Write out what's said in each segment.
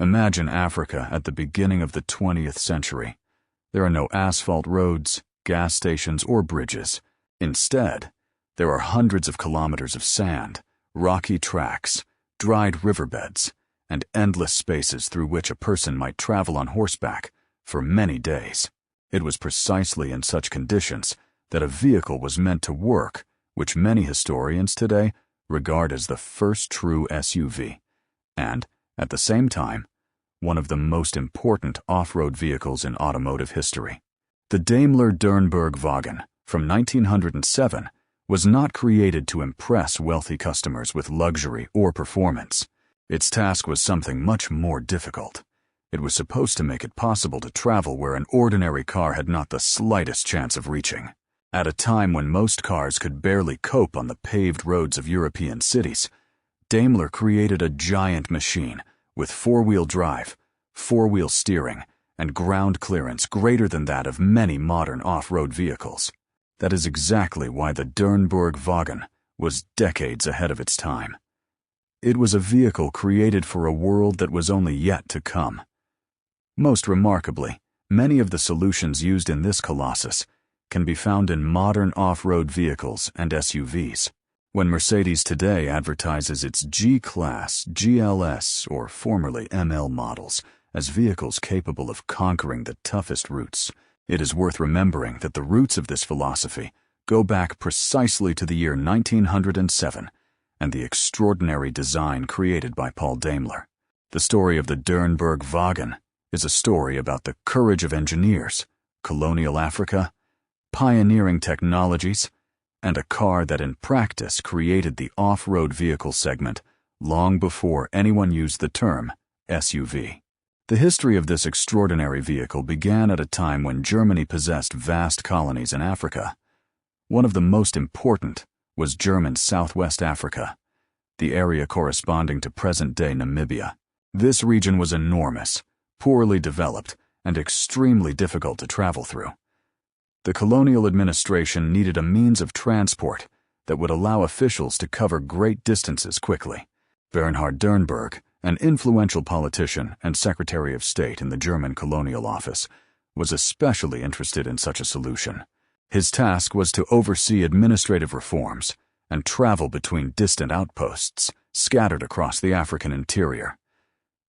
Imagine Africa at the beginning of the 20th century. There are no asphalt roads, gas stations, or bridges. Instead, there are hundreds of kilometers of sand, rocky tracks, dried riverbeds, and endless spaces through which a person might travel on horseback for many days. It was precisely in such conditions that a vehicle was meant to work, which many historians today regard as the first true SUV, and, at the same time, one of the most important off-road vehicles in automotive history. The Daimler Dernburg-Wagen from 1907 was not created to impress wealthy customers with luxury or performance. Its task was something much more difficult. It was supposed to make it possible to travel where an ordinary car had not the slightest chance of reaching. At a time when most cars could barely cope on the paved roads of European cities, Daimler created a giant machine with four-wheel drive, four-wheel steering, and ground clearance greater than that of many modern off-road vehicles. That is exactly why the Dernburg-Wagen was decades ahead of its time. It was a vehicle created for a world that was only yet to come. Most remarkably, many of the solutions used in this colossus can be found in modern off-road vehicles and SUVs. When Mercedes today advertises its G-Class, GLS, or formerly ML models as vehicles capable of conquering the toughest routes, it is worth remembering that the roots of this philosophy go back precisely to the year 1907 and the extraordinary design created by Paul Daimler. The story of the Dernburg-Wagen is a story about the courage of engineers, colonial Africa, pioneering technologies, and a car that in practice created the off-road vehicle segment long before anyone used the term SUV. The history of this extraordinary vehicle began at a time when Germany possessed vast colonies in Africa. One of the most important was German Southwest Africa, the area corresponding to present-day Namibia. This region was enormous, poorly developed, and extremely difficult to travel through. The colonial administration needed a means of transport that would allow officials to cover great distances quickly. Bernhard Dernburg, an influential politician and Secretary of State in the German Colonial Office, was especially interested in such a solution. His task was to oversee administrative reforms and travel between distant outposts scattered across the African interior.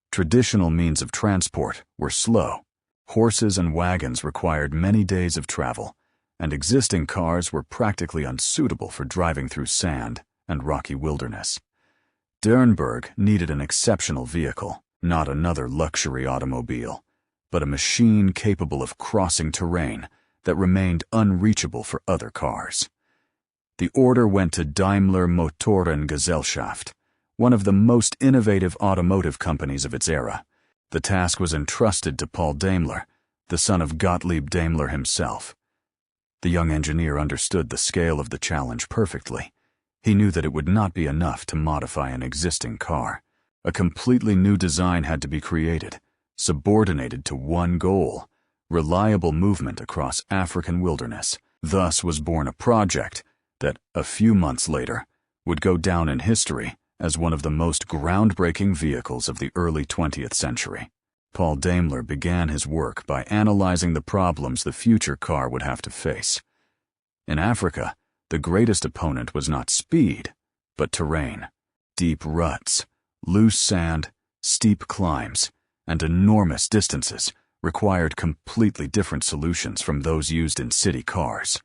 Traditional means of transport were slow. Horses and wagons required many days of travel, and existing cars were practically unsuitable for driving through sand and rocky wilderness. Dernburg needed an exceptional vehicle, not another luxury automobile, but a machine capable of crossing terrain that remained unreachable for other cars. The order went to Daimler Motorengesellschaft, one of the most innovative automotive companies of its era. The task was entrusted to Paul Daimler, the son of Gottlieb Daimler himself. The young engineer understood the scale of the challenge perfectly. He knew that it would not be enough to modify an existing car. A completely new design had to be created, subordinated to one goal: reliable movement across African wilderness. Thus was born a project that, a few months later, would go down in history as one of the most groundbreaking vehicles of the early 20th century. Paul Daimler began his work by analyzing the problems the future car would have to face. In Africa, the greatest opponent was not speed, but terrain. Deep ruts, loose sand, steep climbs, and enormous distances required completely different solutions from those used in city cars.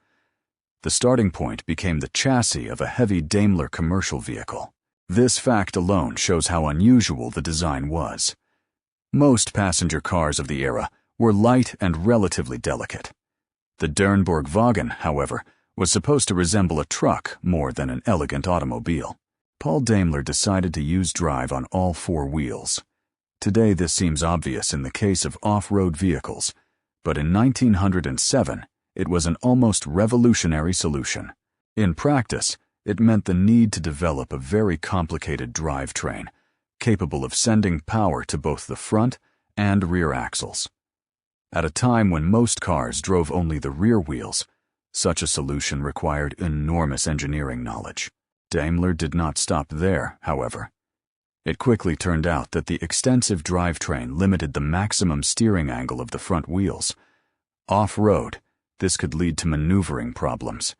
The starting point became the chassis of a heavy Daimler commercial vehicle. This fact alone shows how unusual the design was. Most passenger cars of the era were light and relatively delicate. The Dernburg-Wagen, however, was supposed to resemble a truck more than an elegant automobile. Paul Daimler decided to use drive on all four wheels. Today this seems obvious in the case of off-road vehicles, but in 1907 it was an almost revolutionary solution. In practice, it meant the need to develop a very complicated drivetrain, capable of sending power to both the front and rear axles. At a time when most cars drove only the rear wheels, such a solution required enormous engineering knowledge. Daimler did not stop there, however. It quickly turned out that the extensive drivetrain limited the maximum steering angle of the front wheels. Off-road, this could lead to maneuvering problems.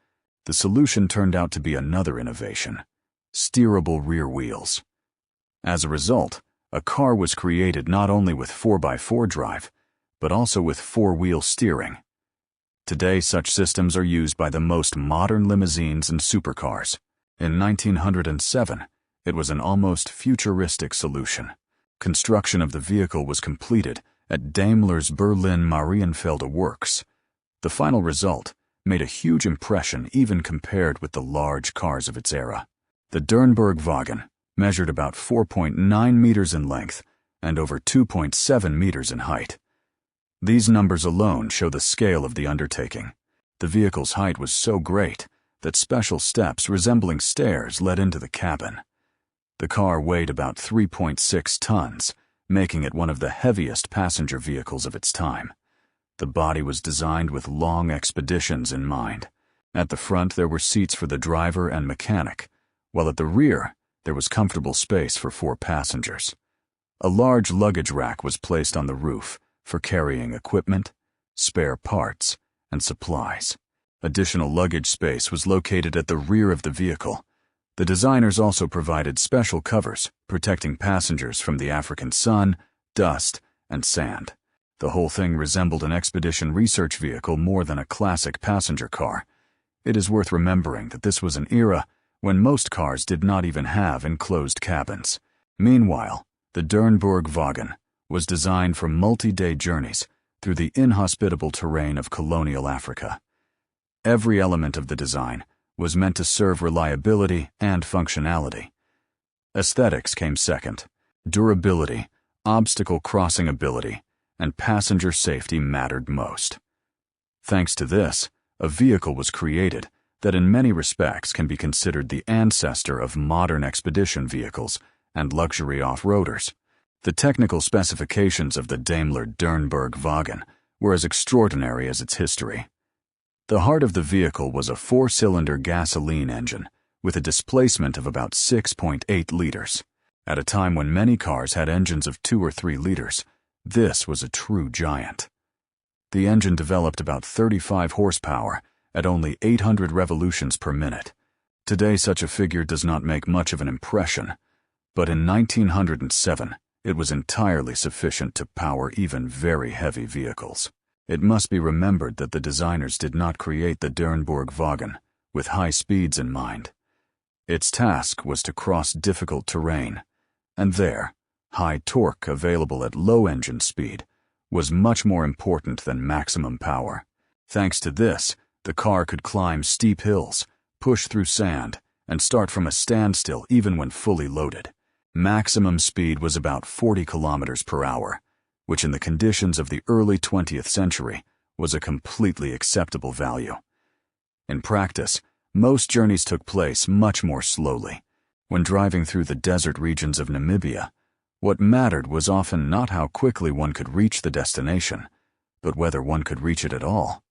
The solution turned out to be another innovation: steerable rear wheels. As a result, a car was created not only with 4x4 drive, but also with four-wheel steering. Today, such systems are used by the most modern limousines and supercars. In 1907, it was an almost futuristic solution. Construction of the vehicle was completed at Daimler's Berlin Marienfelde works. The final result made a huge impression even compared with the large cars of its era. The Dernburg-Wagen measured about 4.9 meters in length and over 2.7 meters in height. These numbers alone show the scale of the undertaking. The vehicle's height was so great that special steps resembling stairs led into the cabin. The car weighed about 3.6 tons, making it one of the heaviest passenger vehicles of its time. The body was designed with long expeditions in mind. At the front there were seats for the driver and mechanic, while at the rear there was comfortable space for 4 passengers. A large luggage rack was placed on the roof for carrying equipment, spare parts, and supplies. Additional luggage space was located at the rear of the vehicle. The designers also provided special covers protecting passengers from the African sun, dust, and sand. The whole thing resembled an expedition research vehicle more than a classic passenger car. It is worth remembering that this was an era when most cars did not even have enclosed cabins. Meanwhile, the Dernburg-Wagen was designed for multi-day journeys through the inhospitable terrain of colonial Africa. Every element of the design was meant to serve reliability and functionality. Aesthetics came second. Durability, obstacle crossing ability, and passenger safety mattered most. Thanks to this, a vehicle was created that in many respects can be considered the ancestor of modern expedition vehicles and luxury off-roaders. The technical specifications of the Daimler Dernburg-Wagen were as extraordinary as its history. The heart of the vehicle was a 4-cylinder gasoline engine with a displacement of about 6.8 liters. At a time when many cars had engines of 2 or 3 liters, this was a true giant. The engine developed about 35 horsepower at only 800 revolutions per minute. Today such a figure does not make much of an impression, but in 1907 it was entirely sufficient to power even very heavy vehicles. It must be remembered that the designers did not create the Dernburg-Wagen with high speeds in mind. Its task was to cross difficult terrain, and there, high torque available at low engine speed was much more important than maximum power. Thanks to this, the car could climb steep hills, push through sand, and start from a standstill even when fully loaded. Maximum speed was about 40 kilometers per hour, which in the conditions of the early 20th century was a completely acceptable value. In practice, most journeys took place much more slowly. When driving through the desert regions of Namibia, what mattered was often not how quickly one could reach the destination, but whether one could reach it at all.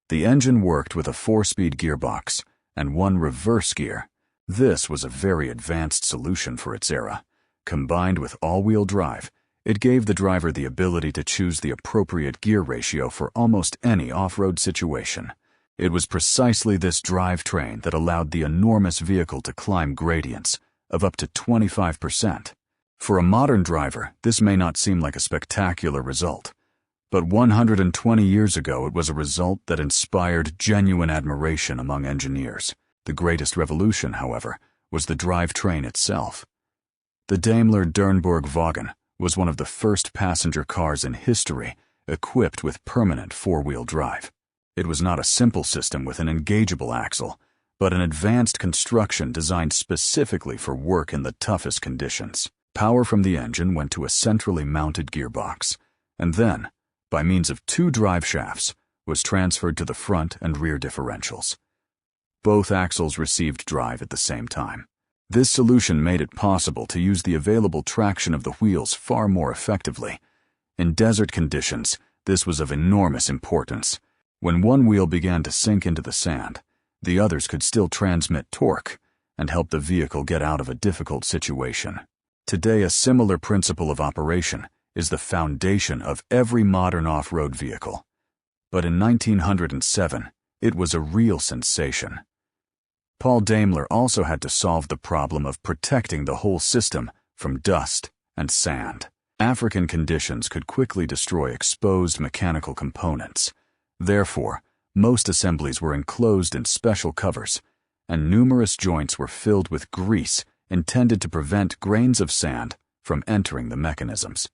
The engine worked with a 4-speed gearbox and 1 reverse gear. This was a very advanced solution for its era. Combined with all-wheel drive, it gave the driver the ability to choose the appropriate gear ratio for almost any off-road situation. It was precisely this drivetrain that allowed the enormous vehicle to climb gradients of up to 25%. For a modern driver, this may not seem like a spectacular result, but 120 years ago it was a result that inspired genuine admiration among engineers. The greatest revolution, however, was the drivetrain itself. The Daimler Dernburg-Wagen was one of the first passenger cars in history equipped with permanent 4-wheel drive. It was not a simple system with an engageable axle, but an advanced construction designed specifically for work in the toughest conditions. Power from the engine went to a centrally mounted gearbox, and then, by means of 2 drive shafts, was transferred to the front and rear differentials. Both axles received drive at the same time. This solution made it possible to use the available traction of the wheels far more effectively. In desert conditions, this was of enormous importance. When one wheel began to sink into the sand, the others could still transmit torque and help the vehicle get out of a difficult situation. Today, a similar principle of operation is the foundation of every modern off-road vehicle. But in 1907, it was a real sensation. Paul Daimler also had to solve the problem of protecting the whole system from dust and sand. African conditions could quickly destroy exposed mechanical components. Therefore, most assemblies were enclosed in special covers, and numerous joints were filled with grease intended to prevent grains of sand from entering the mechanisms.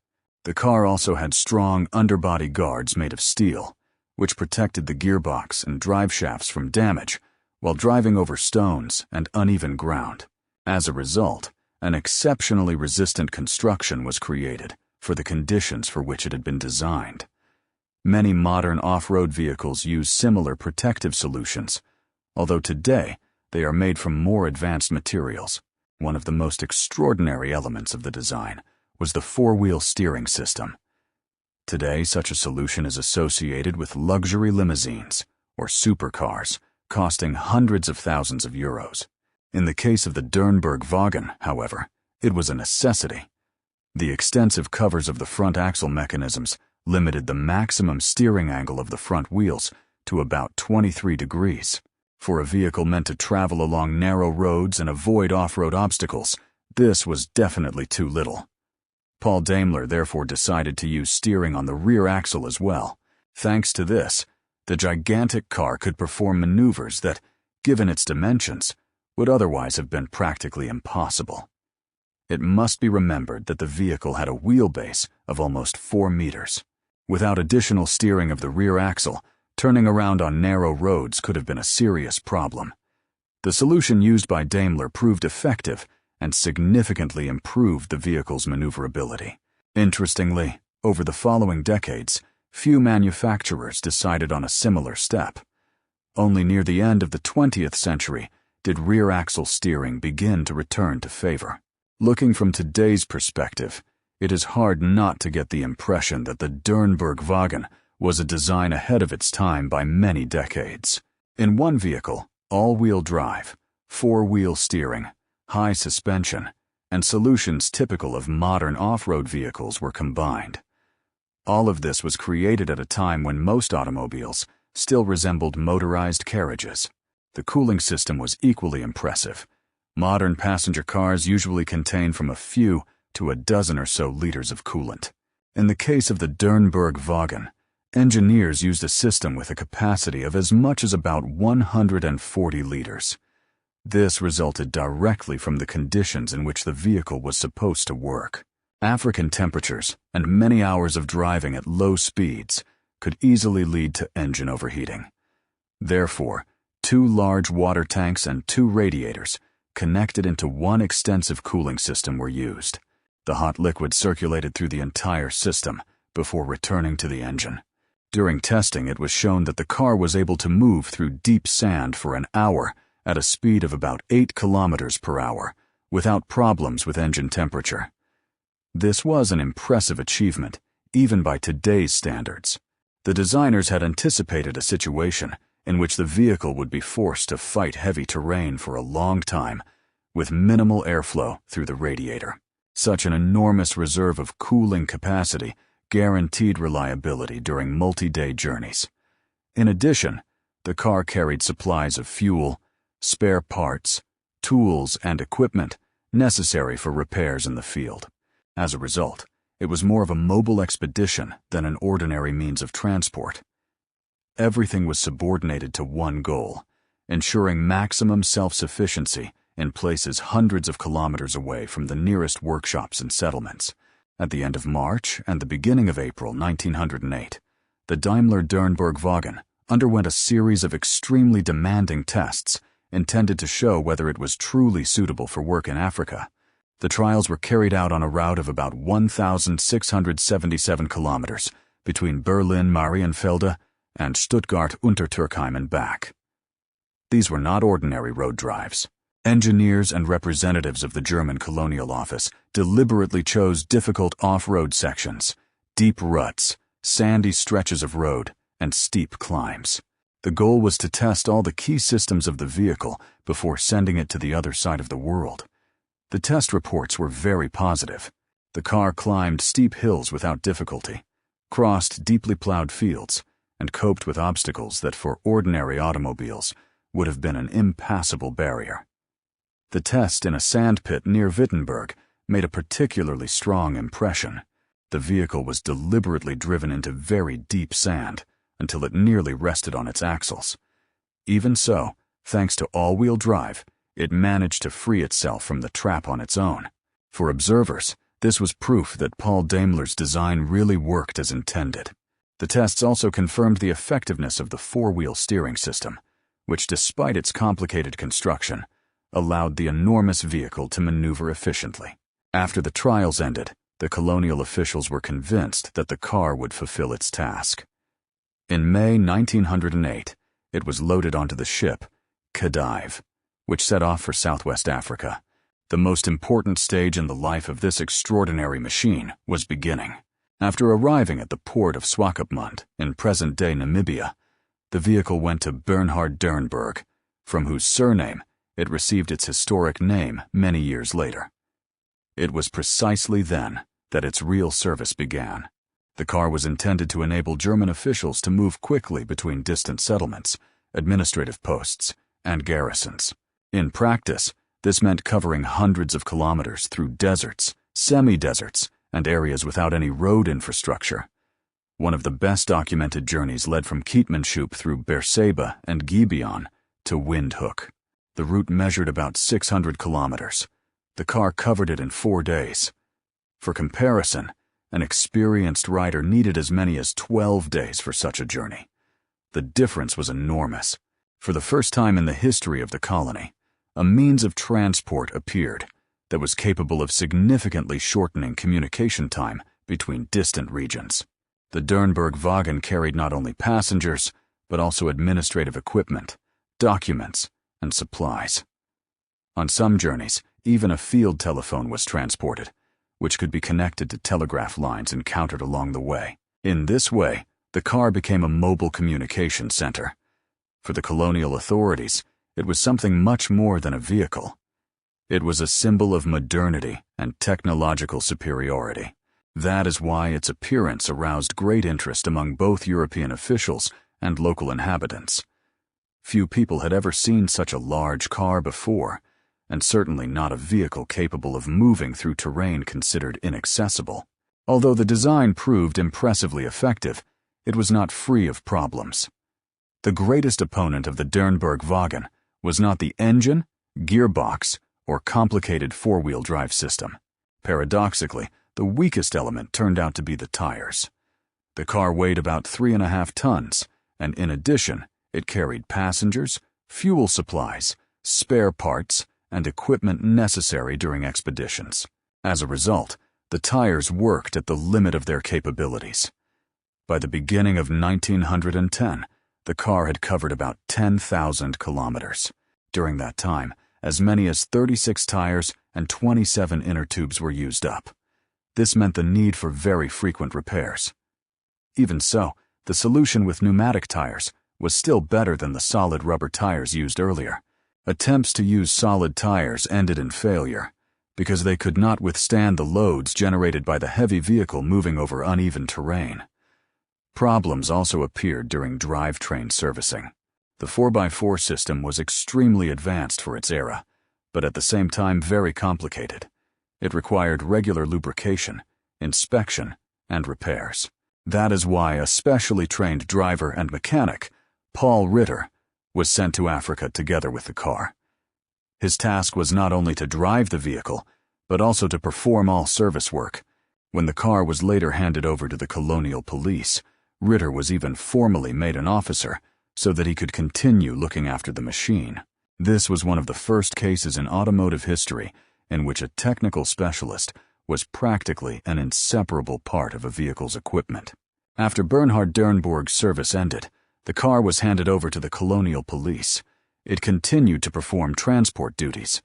The car also had strong underbody guards made of steel, which protected the gearbox and drive shafts from damage while driving over stones and uneven ground. As a result, an exceptionally resistant construction was created for the conditions for which it had been designed. Many modern off-road vehicles use similar protective solutions, although today they are made from more advanced materials. One of the most extraordinary elements of the design was the four-wheel steering system. Today, such a solution is associated with luxury limousines, or supercars, costing hundreds of thousands of euros. In the case of the Dernburg-Wagen, however, it was a necessity. The extensive covers of the front axle mechanisms limited the maximum steering angle of the front wheels to about 23 degrees. For a vehicle meant to travel along narrow roads and avoid off-road obstacles, this was definitely too little. Paul Daimler therefore decided to use steering on the rear axle as well. Thanks to this, the gigantic car could perform maneuvers that, given its dimensions, would otherwise have been practically impossible. It must be remembered that the vehicle had a wheelbase of almost 4 meters. Without additional steering of the rear axle, turning around on narrow roads could have been a serious problem. The solution used by Daimler proved effective and significantly improved the vehicle's maneuverability. Interestingly, over the following decades, few manufacturers decided on a similar step. Only near the end of the 20th century did rear axle steering begin to return to favor. Looking from today's perspective, it is hard not to get the impression that the Dernburg-Wagen was a design ahead of its time by many decades. In one vehicle, all-wheel drive, four-wheel steering, high suspension, and solutions typical of modern off-road vehicles were combined. All of this was created at a time when most automobiles still resembled motorized carriages. The cooling system was equally impressive. Modern passenger cars usually contain from a few to a dozen or so liters of coolant. In the case of the Dernburg-Wagen, engineers used a system with a capacity of as much as about 140 liters. This resulted directly from the conditions in which the vehicle was supposed to work. African temperatures and many hours of driving at low speeds could easily lead to engine overheating. Therefore, 2 large water tanks and 2 radiators connected into one extensive cooling system were used. The hot liquid circulated through the entire system before returning to the engine. During testing, it was shown that the car was able to move through deep sand for an hour at a speed of about 8 kilometers per hour, without problems with engine temperature. This was an impressive achievement, even by today's standards. The designers had anticipated a situation in which the vehicle would be forced to fight heavy terrain for a long time, with minimal airflow through the radiator. Such an enormous reserve of cooling capacity guaranteed reliability during multi-day journeys. In addition, the car carried supplies of fuel, spare parts, tools, and equipment necessary for repairs in the field. As a result, it was more of a mobile expedition than an ordinary means of transport. Everything was subordinated to one goal: ensuring maximum self-sufficiency in places hundreds of kilometers away from the nearest workshops and settlements. At the end of March and the beginning of April 1908, the Daimler Dernburg-Wagen underwent a series of extremely demanding tests intended to show whether it was truly suitable for work in Africa. The trials were carried out on a route of about 1,677 kilometers between Berlin-Marienfelde and Stuttgart-Untertürkheim and back. These were not ordinary road drives. Engineers and representatives of the German colonial office deliberately chose difficult off-road sections, deep ruts, sandy stretches of road, and steep climbs. The goal was to test all the key systems of the vehicle before sending it to the other side of the world. The test reports were very positive. The car climbed steep hills without difficulty, crossed deeply plowed fields, and coped with obstacles that for ordinary automobiles would have been an impassable barrier. The test in a sand pit near Wittenberg made a particularly strong impression. The vehicle was deliberately driven into very deep sand until it nearly rested on its axles. Even so, thanks to all-wheel drive, it managed to free itself from the trap on its own. For observers, this was proof that Paul Daimler's design really worked as intended. The tests also confirmed the effectiveness of the four-wheel steering system, which, despite its complicated construction, allowed the enormous vehicle to maneuver efficiently. After the trials ended, the colonial officials were convinced that the car would fulfill its task. In May 1908, it was loaded onto the ship Khedive, which set off for Southwest Africa. The most important stage in the life of this extraordinary machine was beginning. After arriving at the port of Swakopmund in present-day Namibia, the vehicle went to Bernhard Dernburg, from whose surname it received its historic name many years later. It was precisely then that its real service began. The car was intended to enable German officials to move quickly between distant settlements, administrative posts, and garrisons. In practice, this meant covering hundreds of kilometers through deserts, semi-deserts, and areas without any road infrastructure. One of the best documented journeys led from Keetmanshoop through Beersheba and Gibeon to Windhoek. The route measured about 600 kilometers. The car covered it in 4 days. For comparison, an experienced rider needed as many as 12 days for such a journey. The difference was enormous. For the first time in the history of the colony, a means of transport appeared that was capable of significantly shortening communication time between distant regions. The Dernburg-Wagen carried not only passengers, but also administrative equipment, documents, and supplies. On some journeys, even a field telephone was transported, which could be connected to telegraph lines encountered along the way. In this way, the car became a mobile communication center. For the colonial authorities, it was something much more than a vehicle. It was a symbol of modernity and technological superiority. That is why its appearance aroused great interest among both European officials and local inhabitants. Few people had ever seen such a large car before, and certainly not a vehicle capable of moving through terrain considered inaccessible. Although the design proved impressively effective, it was not free of problems. The greatest opponent of the Dernburg-Wagen was not the engine, gearbox, or complicated four-wheel drive system. Paradoxically, the weakest element turned out to be the tires. The car weighed about 3.5 tons, and in addition, it carried passengers, fuel supplies, spare parts, and equipment necessary during expeditions. As a result, the tires worked at the limit of their capabilities. By the beginning of 1910, the car had covered about 10,000 kilometers. During that time, as many as 36 tires and 27 inner tubes were used up. This meant the need for very frequent repairs. Even so, the solution with pneumatic tires was still better than the solid rubber tires used earlier. Attempts to use solid tires ended in failure because they could not withstand the loads generated by the heavy vehicle moving over uneven terrain. Problems also appeared during drivetrain servicing. The 4x4 system was extremely advanced for its era, but at the same time very complicated. It required regular lubrication, inspection, and repairs. That is why a specially trained driver and mechanic, Paul Ritter, was sent to Africa together with the car. His task was not only to drive the vehicle, but also to perform all service work. When the car was later handed over to the colonial police, Ritter was even formally made an officer so that he could continue looking after the machine. This was one of the first cases in automotive history in which a technical specialist was practically an inseparable part of a vehicle's equipment. After Bernhard Dernburg's service ended, the car was handed over to the colonial police. It continued to perform transport duties,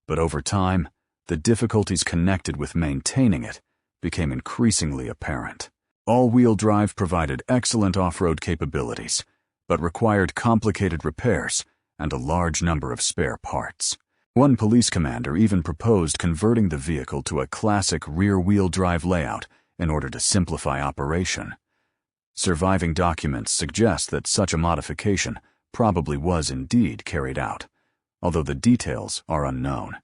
but over time, the difficulties connected with maintaining it became increasingly apparent. All-wheel drive provided excellent off-road capabilities, but required complicated repairs and a large number of spare parts. One police commander even proposed converting the vehicle to a classic rear-wheel drive layout in order to simplify operation. Surviving documents suggest that such a modification probably was indeed carried out, although the details are unknown.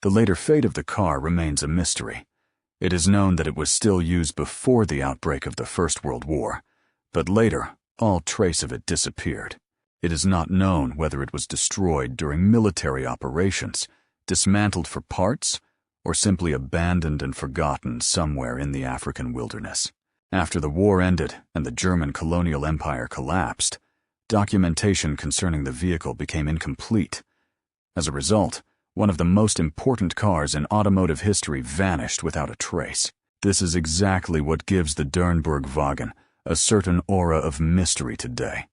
The later fate of the car remains a mystery. It is known that it was still used before the outbreak of the First World War, but later all trace of it disappeared. It is not known whether it was destroyed during military operations, dismantled for parts, or simply abandoned and forgotten somewhere in the African wilderness. After the war ended and the German colonial empire collapsed, documentation concerning the vehicle became incomplete. As a result, one of the most important cars in automotive history vanished without a trace. This is exactly what gives the Dernburg-Wagen a certain aura of mystery today.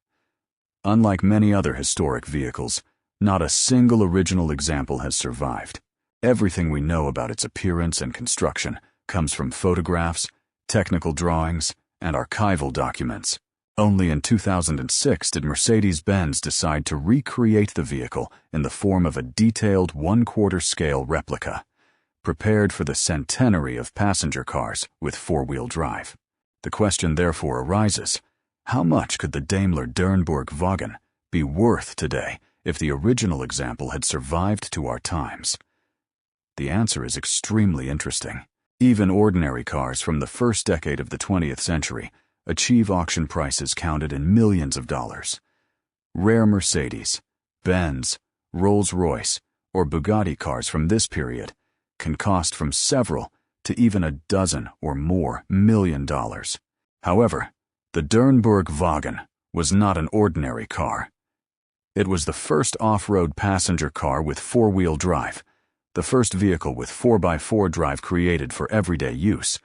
Unlike many other historic vehicles, not a single original example has survived. Everything we know about its appearance and construction comes from photographs, technical drawings, and archival documents. Only in 2006 did Mercedes-Benz decide to recreate the vehicle in the form of a detailed 1/4 scale replica, prepared for the centenary of passenger cars with four-wheel drive. The question therefore arises, how much could the Daimler Dernburg-Wagen be worth today if the original example had survived to our times? The answer is extremely interesting. Even ordinary cars from the first decade of the 20th century achieve auction prices counted in millions of dollars. Rare Mercedes, Benz, Rolls-Royce, or Bugatti cars from this period can cost from several to even a dozen or more $1 million. However, the Dernburg-Wagen was not an ordinary car. It was the first off-road passenger car with four-wheel drive, the first vehicle with 4x4 drive created for everyday use,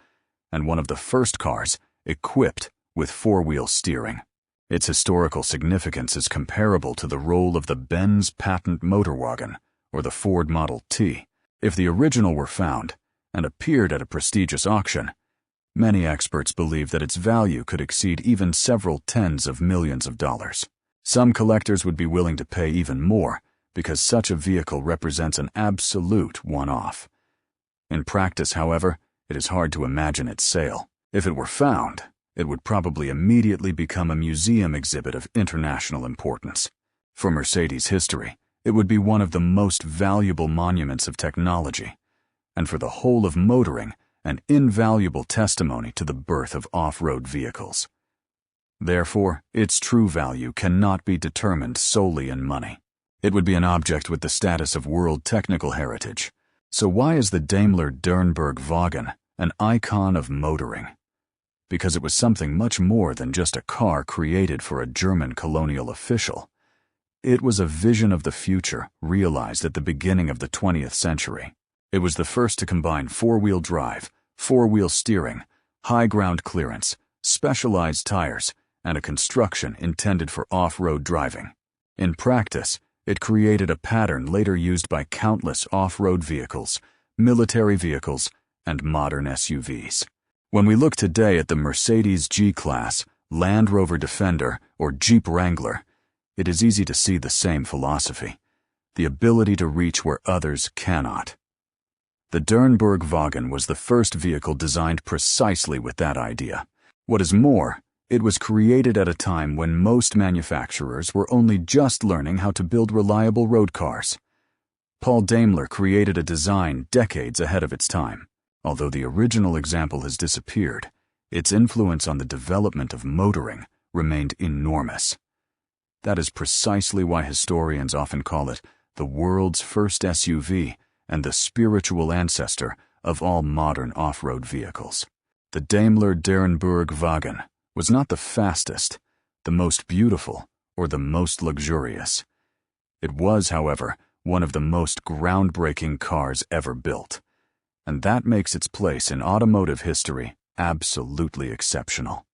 and one of the first cars equipped with four-wheel steering. Its historical significance is comparable to the role of the Benz patent motorwagen or the Ford Model T. If the original were found and appeared at a prestigious auction, many experts believe that its value could exceed even several tens of millions of dollars. Some collectors would be willing to pay even more because such a vehicle represents an absolute one-off. In practice, however, it is hard to imagine its sale. If it were found, it would probably immediately become a museum exhibit of international importance. For Mercedes history, it would be one of the most valuable monuments of technology, and for the whole of motoring, an invaluable testimony to the birth of off-road vehicles. Therefore, its true value cannot be determined solely in money. It would be an object with the status of world technical heritage. So why is the Daimler Dernburg-Wagen an icon of motoring? Because it was something much more than just a car created for a German colonial official. It was a vision of the future realized at the beginning of the 20th century. It was the first to combine four-wheel drive, four-wheel steering, high ground clearance, specialized tires, and a construction intended for off-road driving. In practice, it created a pattern later used by countless off-road vehicles, military vehicles, and modern SUVs. When we look today at the Mercedes G-Class, Land Rover Defender, or Jeep Wrangler, it is easy to see the same philosophy, the ability to reach where others cannot. The Dernburg-Wagen was the first vehicle designed precisely with that idea. What is more, it was created at a time when most manufacturers were only just learning how to build reliable road cars. Paul Daimler created a design decades ahead of its time. Although the original example has disappeared, its influence on the development of motoring remained enormous. That is precisely why historians often call it the world's first SUV and the spiritual ancestor of all modern off-road vehicles. The Daimler Dernburg-Wagen was not the fastest, the most beautiful, or the most luxurious. It was, however, one of the most groundbreaking cars ever built, and that makes its place in automotive history absolutely exceptional.